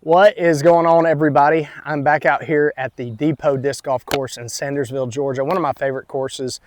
What is going on, everybody? I'm back out here at the Depot Disc Golf Course in Sandersville, Georgia. One of my favorite courses.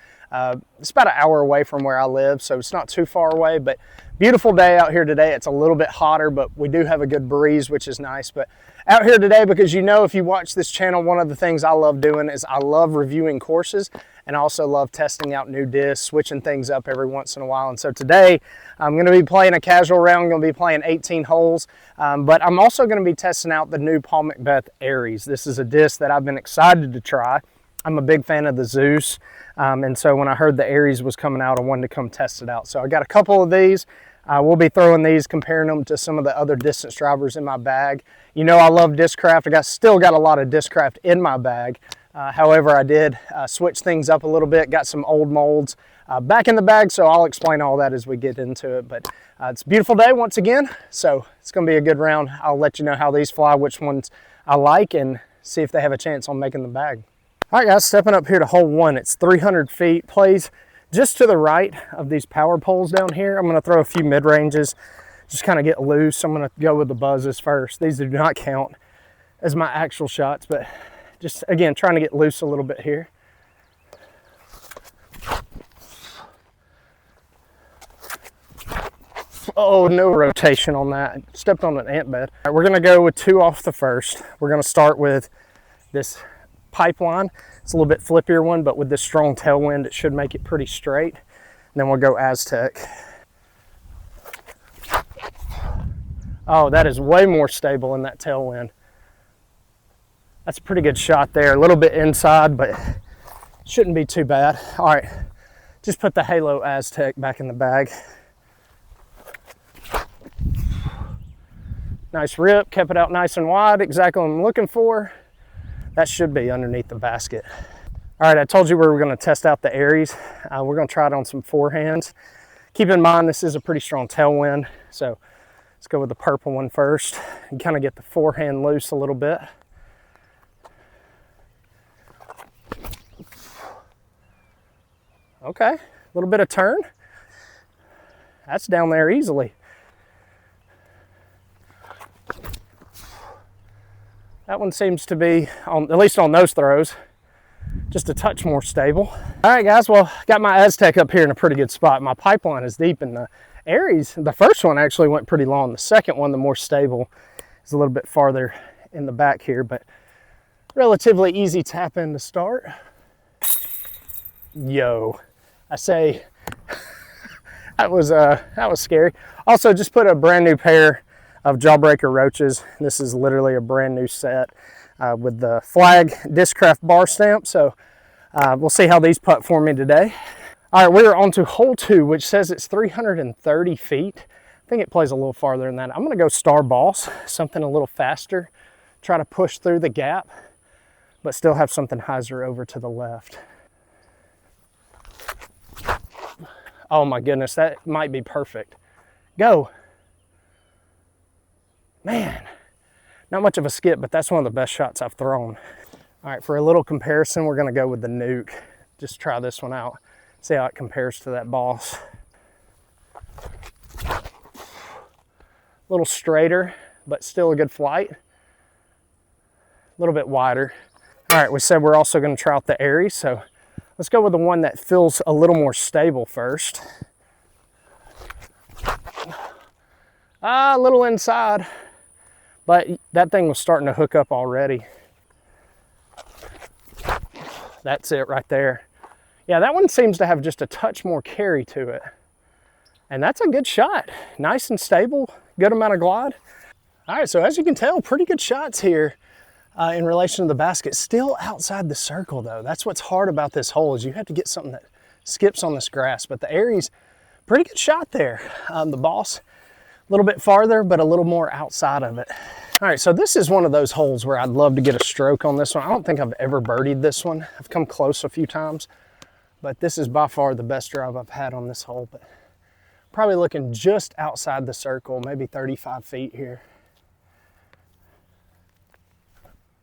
It's about an hour away from where I live, so it's not too far away, but beautiful day out here today. It's a little bit hotter, but we do have a good breeze, which is nice. But out here today, because you know, if you watch this channel, one of the things I love doing is I love reviewing courses, and I also love testing out new discs, switching things up every once in a while. And so today, I'm going to be playing a casual round. I'm going to be playing 18 holes, but I'm also going to be testing out the new Paul McBeth Ares. This is a disc that I've been excited to try. I'm a big fan of the Zeus, and so when I heard the Ares was coming out, I wanted to come test it out. So I got a couple of these. We'll be throwing these, comparing them to some of the other distance drivers in my bag. You know I love Discraft. I still got a lot of Discraft in my bag. However, I did switch things up a little bit, got some old molds back in the bag, so I'll explain all that as we get into it. But it's a beautiful day once again, so it's going to be a good round. I'll let you know how these fly, which ones I like, and see if they have a chance on making the bag. All right, guys, stepping up here to hole one. It's 300 feet, plays just to the right of these power poles down here. I'm going to throw a few mid-ranges, just kind of get loose. I'm going to go with the buzzes first. These do not count as my actual shots, but just, again, trying to get loose a little bit here. Oh, no rotation on that. Stepped on an ant bed. All right, we're going to go with two off the first. We're going to start with this pipeline. It's a little bit flippier one, but with this strong tailwind, it should make it pretty straight. And then we'll go Aztec. Oh, that is way more stable in that tailwind. That's a pretty good shot there. A little bit inside, but shouldn't be too bad. All right, just put the Halo Aztec back in the bag. Nice rip, kept it out nice and wide, exactly what I'm looking for. That should be underneath the basket. All right, I told you we were gonna test out the Ares. We're gonna try it on some forehands. Keep in mind, this is a pretty strong tailwind, so let's go with the purple one first and kind of get the forehand loose a little bit. Okay, a little bit of turn. That's down there easily. That one seems to be, at least on those throws, just a touch more stable. All right, guys, well, got my Aztec up here in a pretty good spot. My pipeline is deep, and the Ares, the first one actually went pretty long. The second one, the more stable, is a little bit farther in the back here, but relatively easy tap in to start. Yo, I say, that was scary. Also, just put a brand new pair of Jawbreaker roaches. This is literally a brand new set with the flag Discraft bar stamp. So we'll see how these putt for me today. All right, we're on to hole two, which says it's 330 feet. I think it plays a little farther than that. I'm gonna go Star Boss, something a little faster, try to push through the gap, but still have something hyzer over to the left. Oh my goodness, that might be perfect. Go. Man, not much of a skip, but that's one of the best shots I've thrown. All right, for a little comparison, we're gonna go with the Nuke. Just try this one out, see how it compares to that Boss. A little straighter, but still a good flight. A little bit wider. All right, we said we're also gonna try out the Ares, so let's go with the one that feels a little more stable first. A little inside, but that thing was starting to hook up already. That's it right there. Yeah, that one seems to have just a touch more carry to it. And that's a good shot. Nice and stable, good amount of glide. All right, so as you can tell, pretty good shots here in relation to the basket. Still outside the circle though. That's what's hard about this hole, is you have to get something that skips on this grass. But the Ares, pretty good shot there. The Boss, a little bit farther, but a little more outside of it. All right, so this is one of those holes where I'd love to get a stroke on this one. I don't think I've ever birdied this one. I've come close a few times, but this is by far the best drive I've had on this hole. But probably looking just outside the circle, maybe 35 feet here.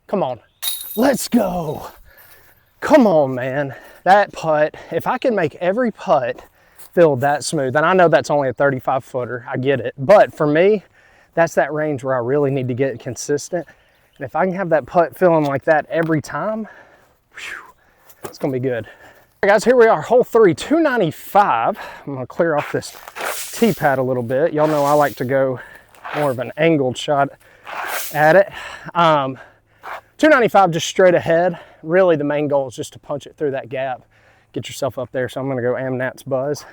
Come on, let's go. Come on, man. That putt, if I can make every putt feel that smooth, and I know that's only a 35 footer, I get it. But for me, that's that range where I really need to get consistent. And if I can have that putt feeling like that every time, whew, it's gonna be good. All right, guys, here we are, hole 3, 295. I'm gonna clear off this tee pad a little bit. Y'all know I like to go more of an angled shot at it. 295 just straight ahead. Really the main goal is just to punch it through that gap, get yourself up there. So I'm gonna go Amnat's Buzz.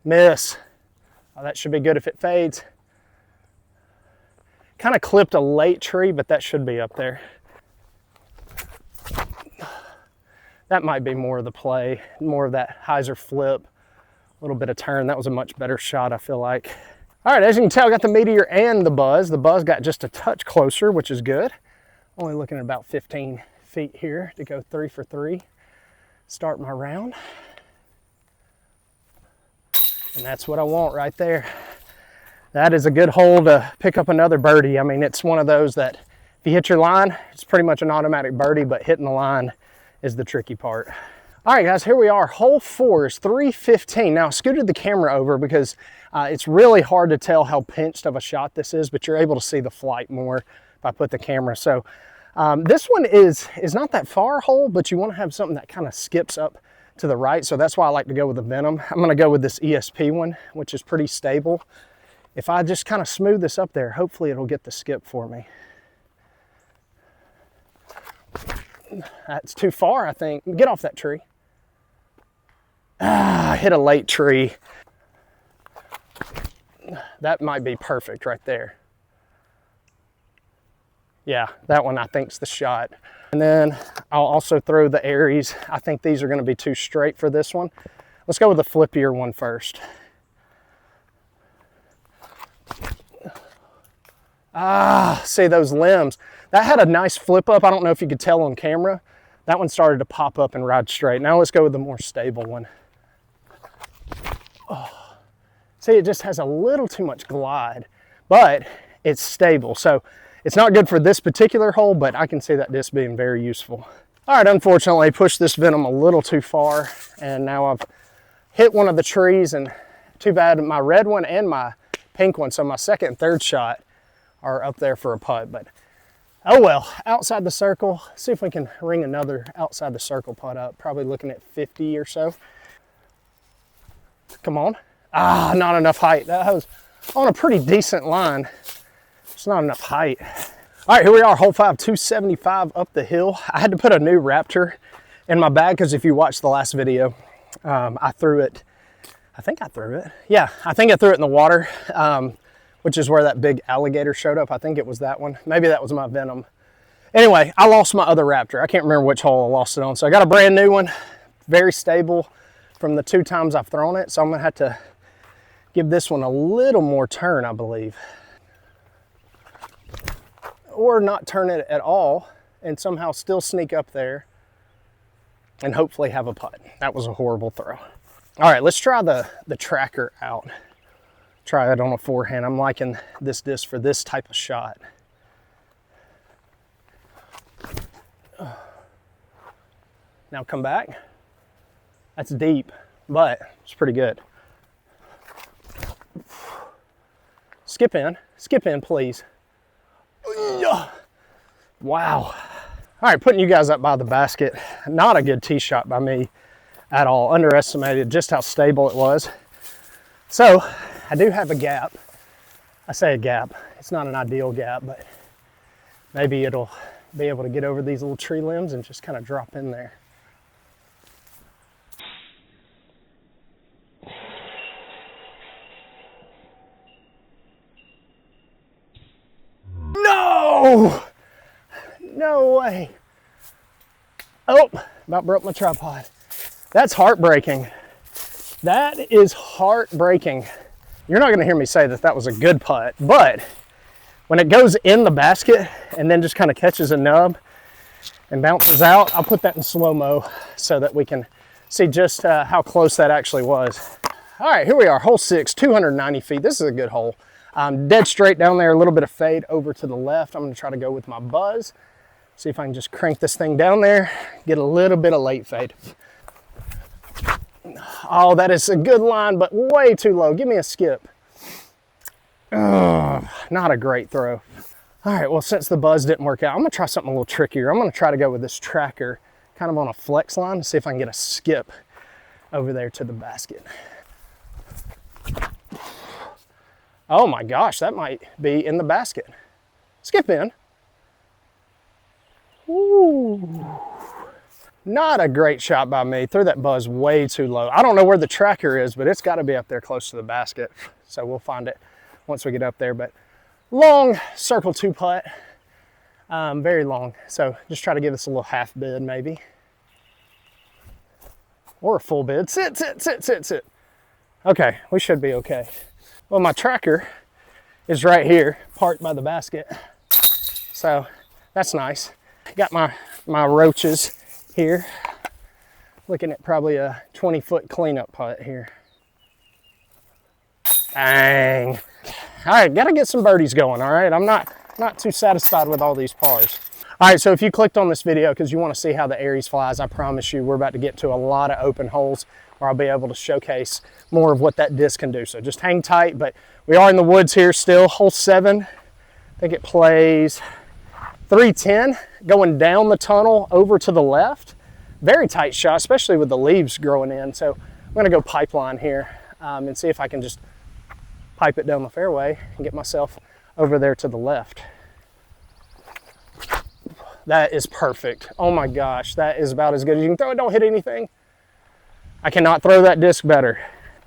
Miss. Oh, that should be good if it fades. Kind of clipped a late tree, but that should be up there. That might be more of the play, more of that hyzer flip, a little bit of turn. That was a much better shot, I feel like. All right, as you can tell, I got the Meteor and the Buzz. The Buzz got just a touch closer, which is good. Only looking at about 15 feet here to go 3 for 3. Start my round. And that's what I want right there. That is a good hole to pick up another birdie. I mean, it's one of those that if you hit your line, it's pretty much an automatic birdie, but hitting the line is the tricky part. All right, guys, here we are. Hole 4 is 315. Now, I scooted the camera over because it's really hard to tell how pinched of a shot this is, but you're able to see the flight more if I put the camera. So this one is not that far hole, but you want to have something that kind of skips up to the right. So that's why I like to go with the Venom. I'm going to go with this ESP one, which is pretty stable. If I just kind of smooth this up there, hopefully it'll get the skip for me. That's too far, I think. Get off that tree. Ah, I hit a late tree. That might be perfect right there. Yeah, that one I think's the shot. And then I'll also throw the Ares. I think these are going to be too straight for this one. Let's go with the flippier one first. Ah, see those limbs. That had a nice flip up. I don't know if you could tell on camera. That one started to pop up and ride straight. Now let's go with the more stable one. Oh. See, it just has a little too much glide, but it's stable. So it's not good for this particular hole, but I can see that disc being very useful. All right, unfortunately, I pushed this Venom a little too far, and now I've hit one of the trees, and too bad my red one and my pink one, so my second and third shot are up there for a putt, but oh well. Outside the circle, see if we can ring another outside the circle putt up, probably looking at 50 or so. Come on. Ah, not enough height. That was on a pretty decent line. It's not enough height. All right, here we are, hole 5, 275 up the hill. I had to put a new Raptor in my bag because if you watched the last video, I threw it. I think I threw it. Yeah, I think I threw it in the water, which is where that big alligator showed up. I think it was that one. Maybe that was my Venom. Anyway, I lost my other Raptor. I can't remember which hole I lost it on. So I got a brand new one, very stable from the 2 times I've thrown it. So I'm gonna have to give this one a little more turn, I believe. Or not turn it at all and somehow still sneak up there and hopefully have a putt. That was a horrible throw. All right, let's try the tracker out. Try it on a forehand. I'm liking this disc for this type of shot. Now come back. That's deep, but it's pretty good. Skip in, please. Wow. All right, putting you guys up by the basket. Not a good tee shot by me at all. Underestimated just how stable it was. So I do have a gap. I say a gap. It's not an ideal gap, but maybe it'll be able to get over these little tree limbs and just kind of drop in there. No! No way. Oh, about broke my tripod. That's heartbreaking. That is heartbreaking. You're not gonna hear me say that that was a good putt, but when it goes in the basket and then just kind of catches a nub and bounces out, I'll put that in slow-mo so that we can see just how close that actually was. All right, here we are, hole 6, 290 feet. This is a good hole. Dead straight down there, a little bit of fade over to the left. I'm gonna try to go with my Buzz. See if I can just crank this thing down there, get a little bit of late fade. Oh, that is a good line, but way too low. Give me a skip. Ugh, not a great throw. All right, well, since the buzz didn't work out, I'm gonna try something a little trickier. I'm gonna try to go with this tracker kind of on a flex line to see if I can get a skip over there to the basket. Oh my gosh, that might be in the basket. Skip in. Ooh. Not a great shot by me. Threw that buzz way too low. I don't know where the tracker is, but it's got to be up there close to the basket. So we'll find it once we get up there. But long circle 2 putt, very long. So just try to give us a little half bid maybe. Or a full bid. Sit, sit, sit, sit, sit. Okay, we should be okay. Well, my tracker is right here, parked by the basket. So that's nice. Got my roaches here. Looking at probably a 20-foot cleanup putt here. Dang. All right, gotta get some birdies going, all right? I'm not too satisfied with all these pars. All right, so if you clicked on this video because you want to see how the Ares flies, I promise you we're about to get to a lot of open holes where I'll be able to showcase more of what that disc can do. So just hang tight, but we are in the woods here still. Hole 7, I think it plays 310, going down the tunnel over to the left. Very tight shot, especially with the leaves growing in. So I'm gonna go pipeline here and see if I can just pipe it down the fairway and get myself over there to the left. That is perfect. Oh my gosh, that is about as good as you can throw it. Don't hit anything. I cannot throw that disc better.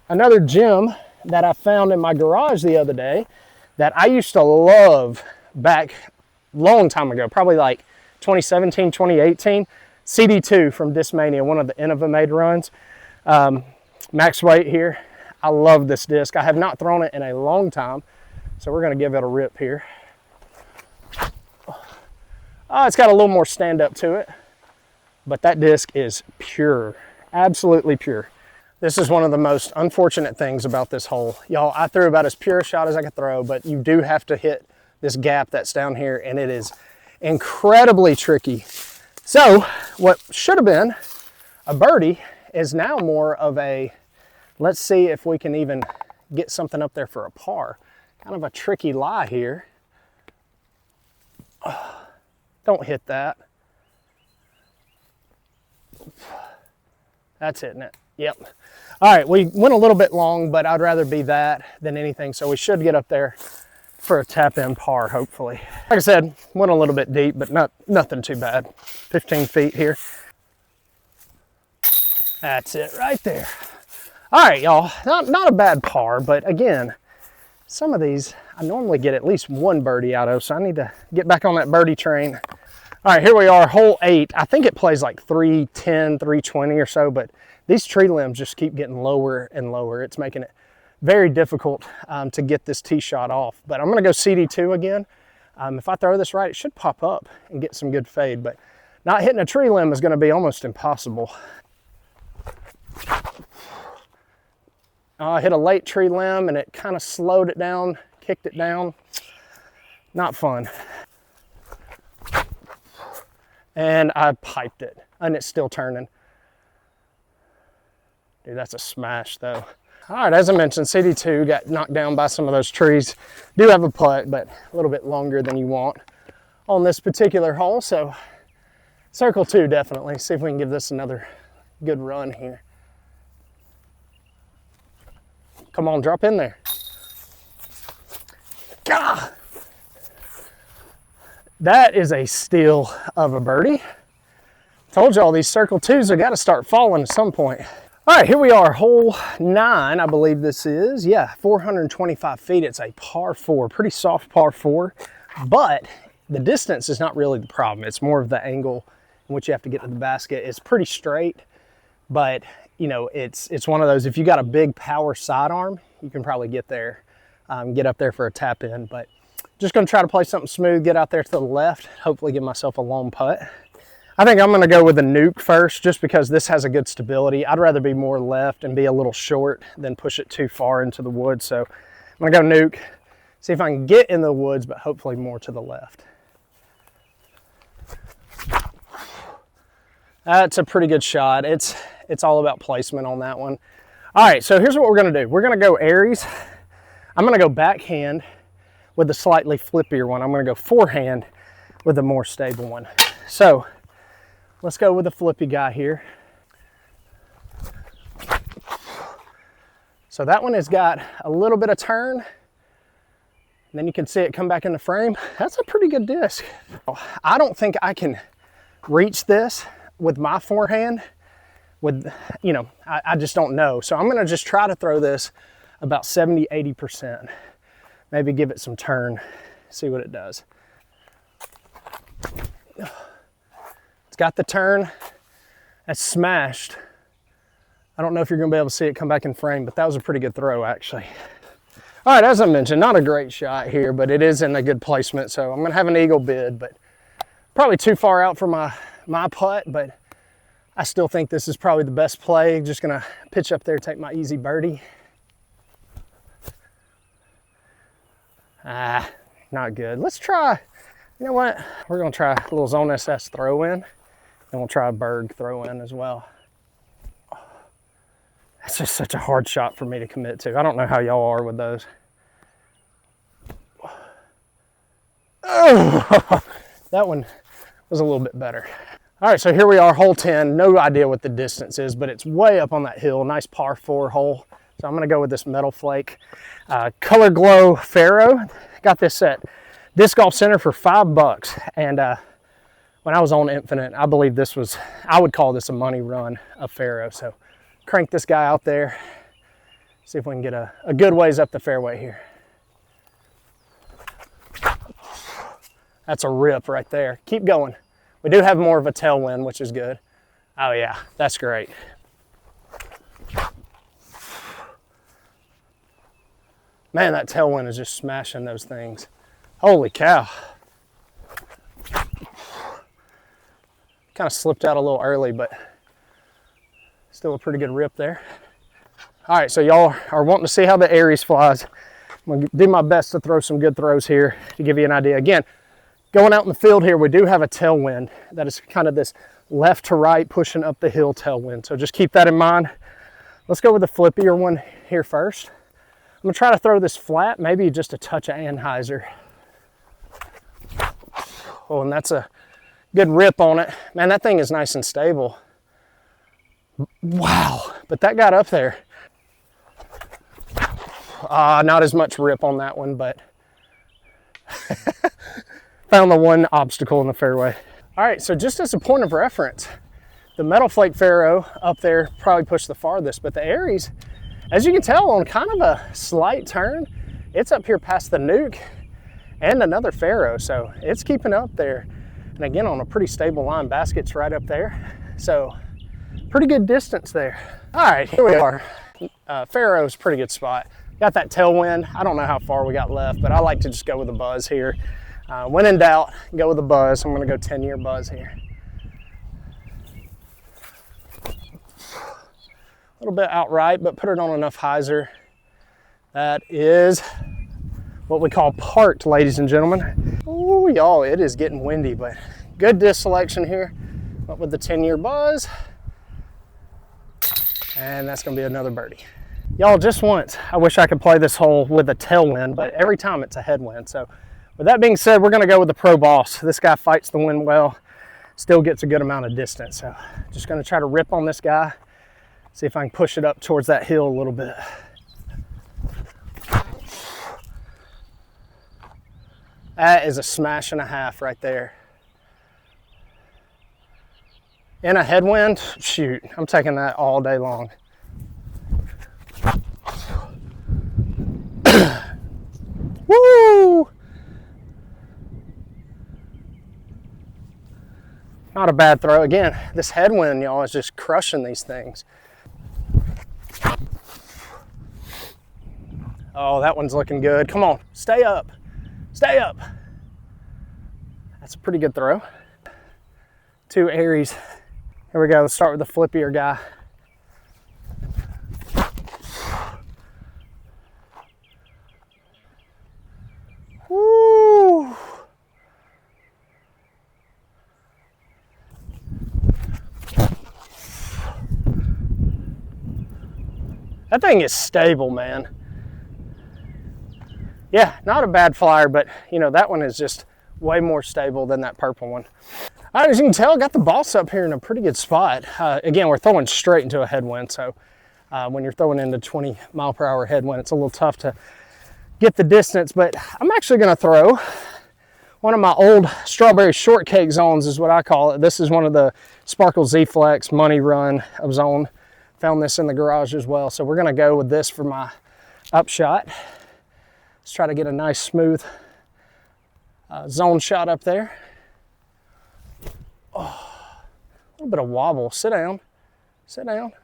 Another gem that I found in my garage the other day that I used to love back long time ago, probably like 2017, 2018, CD2 from Discmania, one of the Innova made runs. Max weight here. I love this disc. I have not thrown it in a long time, so we're gonna give it a rip here. It's got a little more stand up to it, but that disc is pure, absolutely pure. This is one of the most unfortunate things about this hole. Y'all, I threw about as pure a shot as I could throw, but you do have to hit this gap that's down here, and it is incredibly tricky. So what should have been a birdie is now more of a, let's see if we can even get something up there for a par. Kind of a tricky lie here. Don't hit that. That's hitting it. Yep. All right, we went a little bit long, but I'd rather be that than anything. So we should get up there for a tap-in par, hopefully. Like I said, went a little bit deep, but nothing too bad. 15 feet here. That's it right there. All right, y'all, not a bad par, but again, some of these I normally get at least one birdie out of, so I need to get back on that birdie train. All right, here we are, hole 8. I think it plays like 310, 320 or so, but these tree limbs just keep getting lower and lower. It's making it very difficult to get this tee shot off. But I'm gonna go CD2 again. If I throw this right, it should pop up and get some good fade, but not hitting a tree limb is gonna be almost impossible. I hit a late tree limb and it kind of slowed it down, kicked it down. Not fun. And I piped it and it's still turning. Dude, that's a smash though. All right, as I mentioned, CD2 got knocked down by some of those trees. Do have a putt, but a little bit longer than you want on this particular hole. So circle 2 definitely. See if we can give this another good run here. Come on, drop in there. Gah! That is a steal of a birdie. Told y'all these circle 2s have got to start falling at some point. All right, here we are, hole 9, I believe this is. Yeah, 425 feet. It's a par 4, pretty soft par 4, but the distance is not really the problem. It's more of the angle in which you have to get to the basket. It's pretty straight, but you know, it's one of those, if you got a big power sidearm, you can probably get there, get up there for a tap in, but just gonna try to play something smooth, get out there to the left, hopefully give myself a long putt. I think I'm gonna go with a nuke first, just because this has a good stability. I'd rather be more left and be a little short than push it too far into the woods. So I'm gonna go nuke, see if I can get in the woods, but hopefully more to the left. That's a pretty good shot. It's all about placement on that one. All right, so here's what we're gonna do. We're gonna go Ares. I'm gonna go backhand with the slightly flippier one. I'm gonna go forehand with the more stable one. So let's go with the flippy guy here. So that one has got a little bit of turn. And then you can see it come back in the frame. That's a pretty good disc. I don't think I can reach this with my forehand. I just don't know. So I'm gonna just try to throw this about 70, 80%. Maybe give it some turn, see what it does. It's got the turn. That's smashed. I don't know if you're gonna be able to see it come back in frame, but that was a pretty good throw actually. All right, as I mentioned, not a great shot here, but it is in a good placement. So I'm gonna have an eagle bid, but probably too far out for my putt, but I still think this is probably the best play. Just gonna pitch up there, take my easy birdie. Not good. Let's try, you know what? We're gonna try a little zone SS throw in, and we'll try a Berg throw in as well. That's just such a hard shot for me to commit to. I don't know how y'all are with those. Oh, that one was a little bit better. All right, so here we are, hole 10. No idea what the distance is, but it's way up on that hill. Nice par 4 hole. So I'm gonna go with this Metal Flake Color Glow Faro. Got this at Disc Golf Center for $5. And when I was on Infinite, I believe this was, I would call this a money run of Faro. So crank this guy out there, see if we can get a good ways up the fairway here. That's a rip right there. Keep going. We do have more of a tailwind, which is good. Oh yeah, that's great. Man, that tailwind is just smashing those things. Holy cow. Kind of slipped out a little early, but still a pretty good rip there. All right, so y'all are wanting to see how the Ares flies. I'm gonna do my best to throw some good throws here to give you an idea. Again, going out in the field here, we do have a tailwind that is kind of this left to right pushing up the hill tailwind. So just keep that in mind. Let's go with the flippier one here first. I'm gonna try to throw this flat, maybe just a touch of Anheuser. Oh, and that's a good rip on it. Man, that thing is nice and stable. Wow, but that got up there. Not as much rip on that one, but found the one obstacle in the fairway. All right, so just as a point of reference, the Metal Flake Faro up there probably pushed the farthest, but the Ares, as you can tell on kind of a slight turn, it's up here past the Nuke and another Faro, so it's keeping up there. And again, on a pretty stable line, basket's right up there. So pretty good distance there. All right, here we are. Faro's pretty good spot. Got that tailwind. I don't know how far we got left, but I like to just go with a buzz here. When in doubt, go with a buzz. I'm gonna go 10-year buzz here. A little bit outright, but put it on enough hyzer. That is what we call parked, ladies and gentlemen. Ooh, y'all, it is getting windy, but good disc selection here. Went with the 10-year buzz. And that's gonna be another birdie. Y'all, just once, I wish I could play this hole with a tailwind, but every time it's a headwind. So with that being said, we're gonna go with the Pro Boss. This guy fights the wind well, still gets a good amount of distance. So just gonna try to rip on this guy, see if I can push it up towards that hill a little bit. That is a smash and a half right there. In a headwind, shoot, I'm taking that all day long. Woo! Not a bad throw. Again, this headwind, y'all, is just crushing these things. Oh, that one's looking good. Come on, stay up. Stay up. That's a pretty good throw. 2 Ares. Here we go. Let's start with the flippier guy. Woo! That thing is stable, man. Yeah, not a bad flyer, but you know, that one is just way more stable than that purple one. All right, as you can tell, got the boss up here in a pretty good spot. Again, we're throwing straight into a headwind, so when you're throwing into 20 mile per hour headwind, it's a little tough to get the distance, but I'm actually gonna throw one of my old strawberry shortcake zones is what I call it. This is one of the Sparkle Z-Flex Money Run of zone. Found this in the garage as well, so we're gonna go with this for my upshot. Let's try to get a nice smooth zone shot up there. Oh, a little bit of wobble. Sit down. Sit down.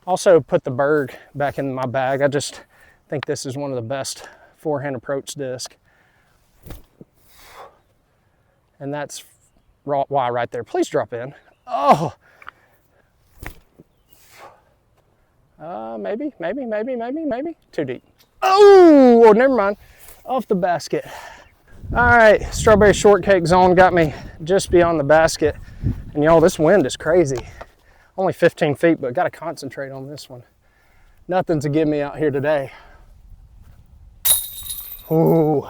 Also put the Berg back in my bag. I just think this is one of the best forehand approach disc. And that's why right there. Please drop in. Oh! Maybe. Too deep. Oh, never mind. Off the basket. All right, strawberry shortcake zone got me just beyond the basket. And y'all, this wind is crazy. Only 15 feet, but got to concentrate on this one. Nothing to give me out here today. Ooh,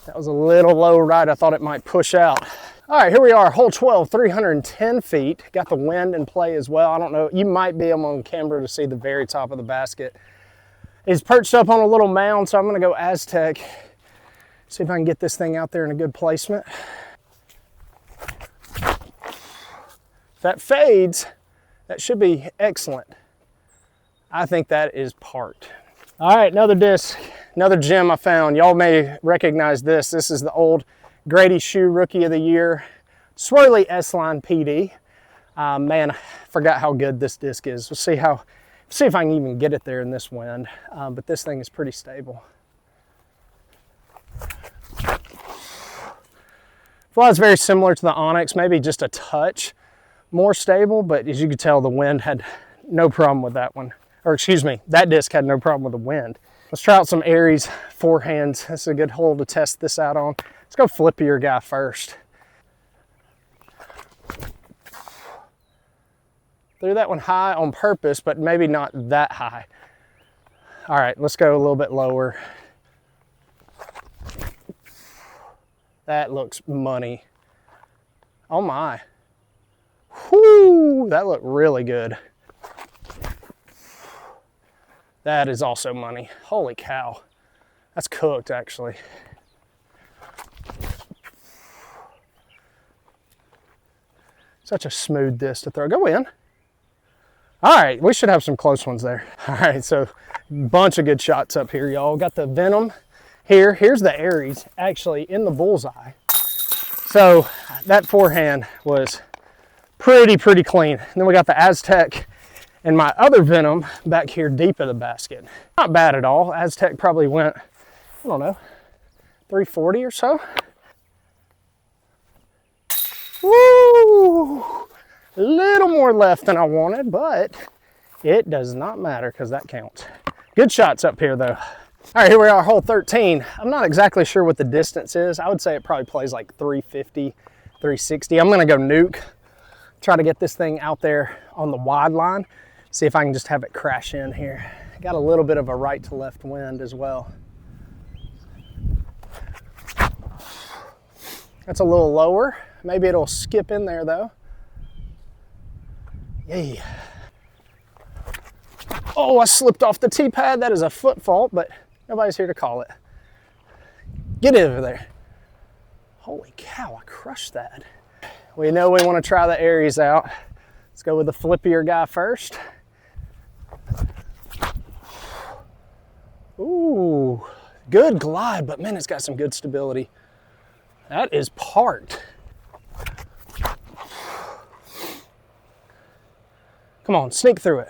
that was a little low right. I thought it might push out. All right, here we are, hole 12, 310 feet. Got the wind in play as well. I don't know, you might be able on camera to see the very top of the basket. It's perched up on a little mound, so I'm gonna go Aztec. See if I can get this thing out there in a good placement. If that fades, that should be excellent. I think that is parked. All right, another disc, another gem I found. Y'all may recognize this. This is the old Grady Shoe Rookie of the Year Swirly S-Line PD. Man, I forgot how good this disc is. We'll see if I can even get it there in this wind. But this thing is pretty stable. Flies very similar to the Onyx, maybe just a touch more stable, but as you can tell, the wind had no problem with that one. Or excuse me, that disc had no problem with the wind. Let's try out some Ares forehands. This is a good hole to test this out on. Let's go flippier guy first. Threw that one high on purpose, but maybe not that high. All right, let's go a little bit lower. That looks money. Oh my. Whoo, that looked really good. That is also money. Holy cow. That's cooked, actually. Such a smooth disc to throw. Go in. All right, we should have some close ones there. All right, so bunch of good shots up here, y'all. Got the Venom here. Here's the Ares, actually in the bullseye. So that forehand was pretty clean. And then we got the Aztec and my other Venom back here deep in the basket. Not bad at all. Aztec probably went, I don't know, 340 or so. Woo! A little more left than I wanted, but it does not matter because that counts. Good shots up here though. All right, here we are, hole 13. I'm not exactly sure what the distance is. I would say it probably plays like 350, 360. I'm gonna go nuke. Try to get this thing out there on the wide line. See if I can just have it crash in here. Got a little bit of a right to left wind as well. That's a little lower. Maybe it'll skip in there though. Yay. Oh, I slipped off the tee pad. That is a foot fault, but nobody's here to call it. Get over there. Holy cow, I crushed that. We know we want to try the Ares out. Let's go with the flippier guy first. Ooh, good glide, but man, it's got some good stability. That is parked. Come on, sneak through it.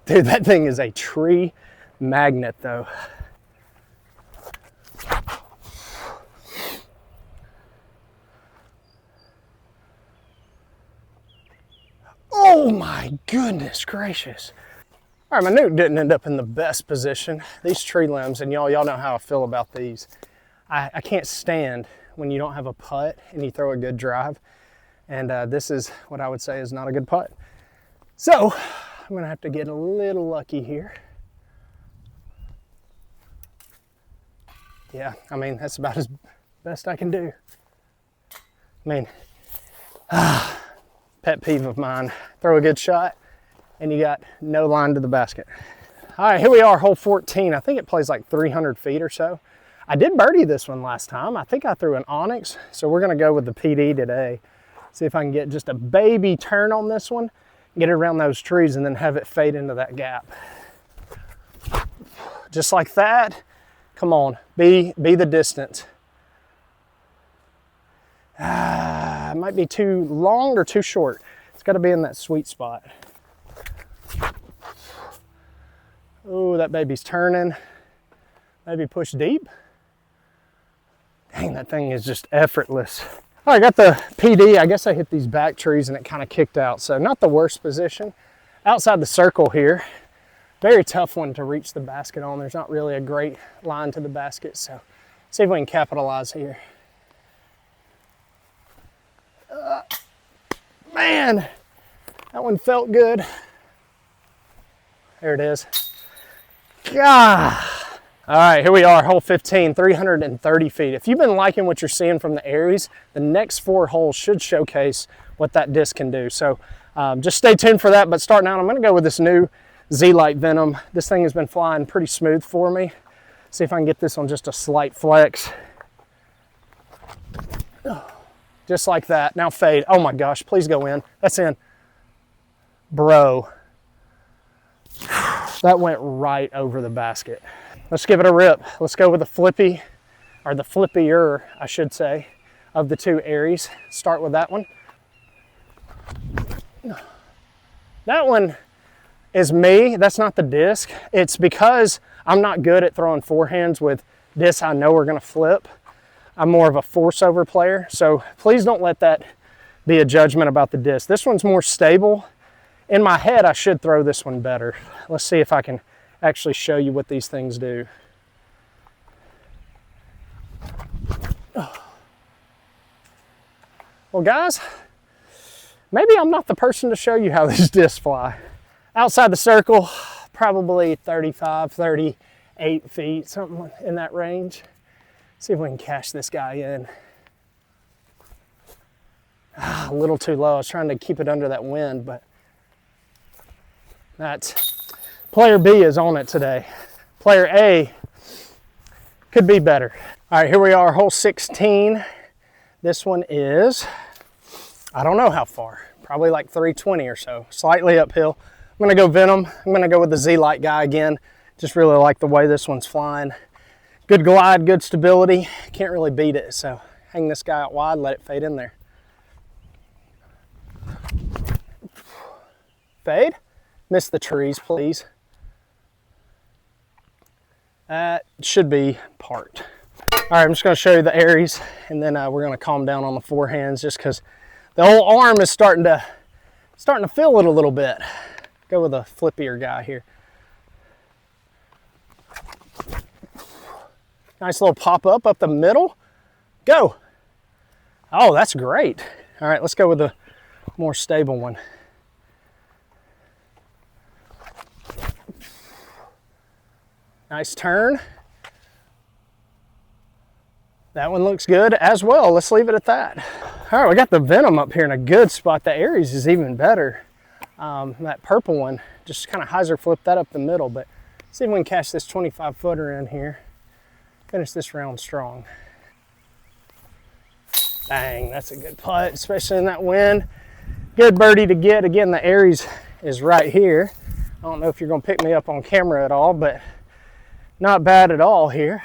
Dude, that thing is a tree magnet though. Oh my goodness gracious. All right, my nuke didn't end up in the best position. These tree limbs, and y'all know how I feel about these. I can't stand when you don't have a putt and you throw a good drive. And this is what I would say is not a good putt. So I'm gonna have to get a little lucky here. Yeah, I mean, that's about as best I can do. I mean, pet peeve of mine, throw a good shot and you got no line to the basket. All right, here we are, hole 14. I think it plays like 300 feet or so. I did birdie this one last time. I think I threw an onyx, so we're gonna go with the PD today. See if I can get just a baby turn on this one, get it around those trees and then have it fade into that gap. Just like that. Come on, be the distance. It might be too long or too short. It's gotta be in that sweet spot. Oh, that baby's turning. Maybe push deep. Dang, that thing is just effortless. All right, I got the PD. I guess I hit these back trees and it kind of kicked out. So not the worst position. Outside the circle here. Very tough one to reach the basket on. There's not really a great line to the basket. So see if we can capitalize here. Man, that one felt good. There it is. God. All right, here we are, hole 15, 330 feet. If you've been liking what you're seeing from the Ares, the next 4 holes should showcase what that disc can do. So just stay tuned for that, but starting out, I'm gonna go with this new Z-Lite Venom. This thing has been flying pretty smooth for me. See if I can get this on just a slight flex. Just like that, now fade. Oh my gosh, please go in. That's in. Bro, that went right over the basket. Let's give it a rip. Let's go with the flippy, or the flippier, I should say, of the 2 Ares. Start with that one. That one is me, that's not the disc. It's because I'm not good at throwing forehands with discs I know are gonna flip. I'm more of a force over player, so please don't let that be a judgment about the disc. This one's more stable. In my head, I should throw this one better. Let's see if I can actually show you what these things do. Well guys, maybe I'm not the person to show you how these discs fly. Outside the circle, probably 35, 38 feet, something in that range. See if we can cash this guy in. A little too low. I was trying to keep it under that wind, but that's player B is on it today. Player A could be better. All right, here we are, hole 16. This one is, I don't know how far, probably like 320 or so, slightly uphill. I'm gonna go Venom. I'm gonna go with the Z-Lite guy again. Just really like the way this one's flying. Good glide, good stability. Can't really beat it, so hang this guy out wide, let it fade in there. Fade. Miss the trees, please. That should be part. All right, I'm just gonna show you the Ares, and then we're gonna calm down on the forehands just because the whole arm is starting to feel it a little bit. Go with a flippier guy here. Nice little pop up the middle. Go. Oh, that's great. All right, let's go with a more stable one. Nice turn. That one looks good as well. Let's leave it at that. All right, we got the Venom up here in a good spot. The Ares is even better. That purple one, just kind of hyzer flip that up the middle, but see if we can catch this 25 footer in here. Finish this round strong. Bang, that's a good putt, especially in that wind. Good birdie to get. Again, the Ares is right here. I don't know if you're gonna pick me up on camera at all, but not bad at all here.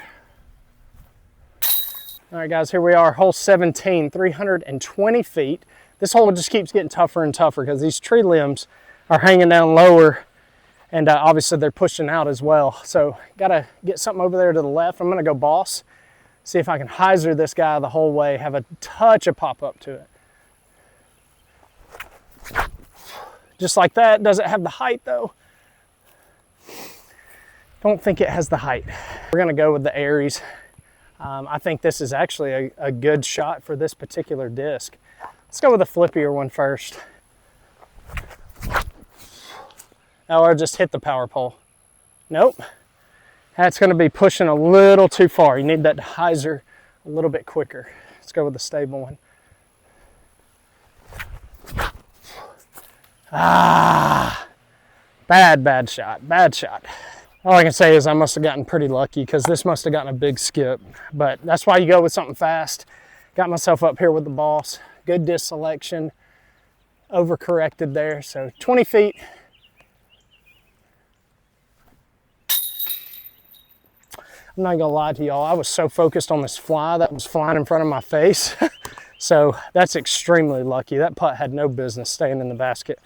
All right, guys, here we are, hole 17, 320 feet. This hole just keeps getting tougher and tougher because these tree limbs are hanging down lower, and obviously they're pushing out as well. So gotta get something over there to the left. I'm gonna go boss, see if I can hyzer this guy the whole way, have a touch of pop up to it. Just like that. Does it have the height though? Don't think it has the height. We're gonna go with the Ares. I think this is actually a good shot for this particular disc. Let's go with the flippier one first. Or just hit the power pole. Nope. That's going to be pushing a little too far. You need that hyzer a little bit quicker. Let's go with the stable one. Ah, bad shot, bad shot. All I can say is I must have gotten pretty lucky because this must have gotten a big skip. But that's why you go with something fast. Got myself up here with the boss. Good disc selection. Overcorrected there. So 20 feet. I'm not gonna lie to y'all, I was so focused on this fly that was flying in front of my face. So that's extremely lucky. That putt had no business staying in the basket.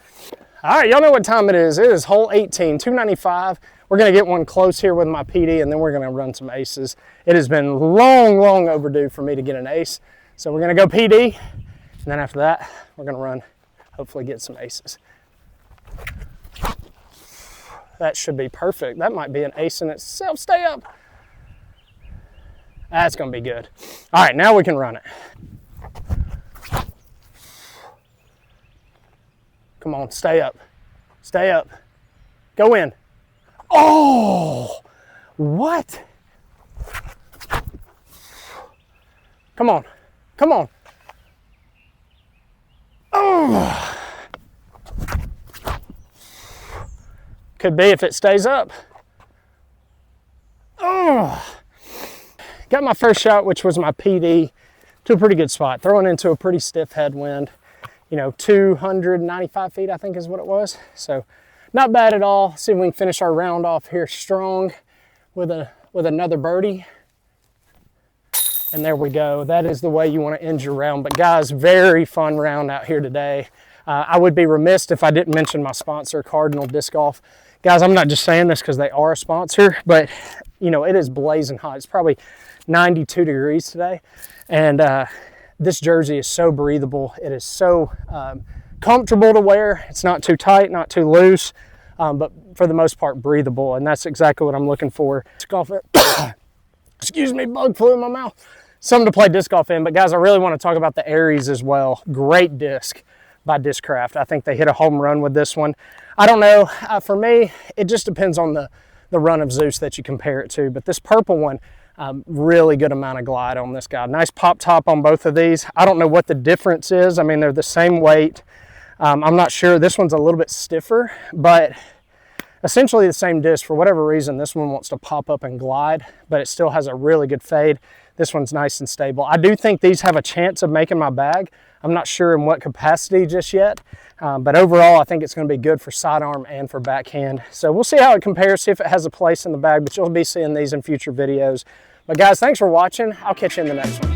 All right, y'all know what time it is. It is hole 18, 295. We're gonna get one close here with my PD and then we're gonna run some aces. It has been long overdue for me to get an ace. So we're gonna go PD, and then after that, we're gonna run, hopefully get some aces. That should be perfect. That might be an ace in itself. Stay up. That's gonna be good. All right, now we can run it. Come on, stay up. Stay up. Go in. Oh, what? Come on, come on. Oh. Could be if it stays up. Oh. Got my first shot, which was my PD, to a pretty good spot. Throwing into a pretty stiff headwind. You know, 295 feet, I think is what it was. So not bad at all. See if we can finish our round off here strong with another birdie. And there we go. That is the way you want to end your round. But guys, very fun round out here today. I would be remiss if I didn't mention my sponsor, Cardinal Disc Golf. Guys, I'm not just saying this because they are a sponsor, but you know, it is blazing hot. It's probably 92 degrees today. And this jersey is so breathable. It is so comfortable to wear. It's not too tight, not too loose, but for the most part, breathable. And that's exactly what I'm looking for. Disc golf, excuse me, bug flew in my mouth. Something to play disc golf in. But guys, I really want to talk about the Ares as well. Great disc by Discraft. I think they hit a home run with this one. I don't know. For me, it just depends on the run of Zeus that you compare it to. But this purple one, really good amount of glide on this guy. Nice pop top on both of these. I don't know what the difference is. I mean, they're the same weight. I'm not sure. This one's a little bit stiffer, but essentially the same disc. For whatever reason, this one wants to pop up and glide, but it still has a really good fade. This one's nice and stable. I do think these have a chance of making my bag. I'm not sure in what capacity just yet, but overall, I think it's going to be good for sidearm and for backhand. So we'll see how it compares, see if it has a place in the bag, but you'll be seeing these in future videos. But guys, thanks for watching. I'll catch you in the next one.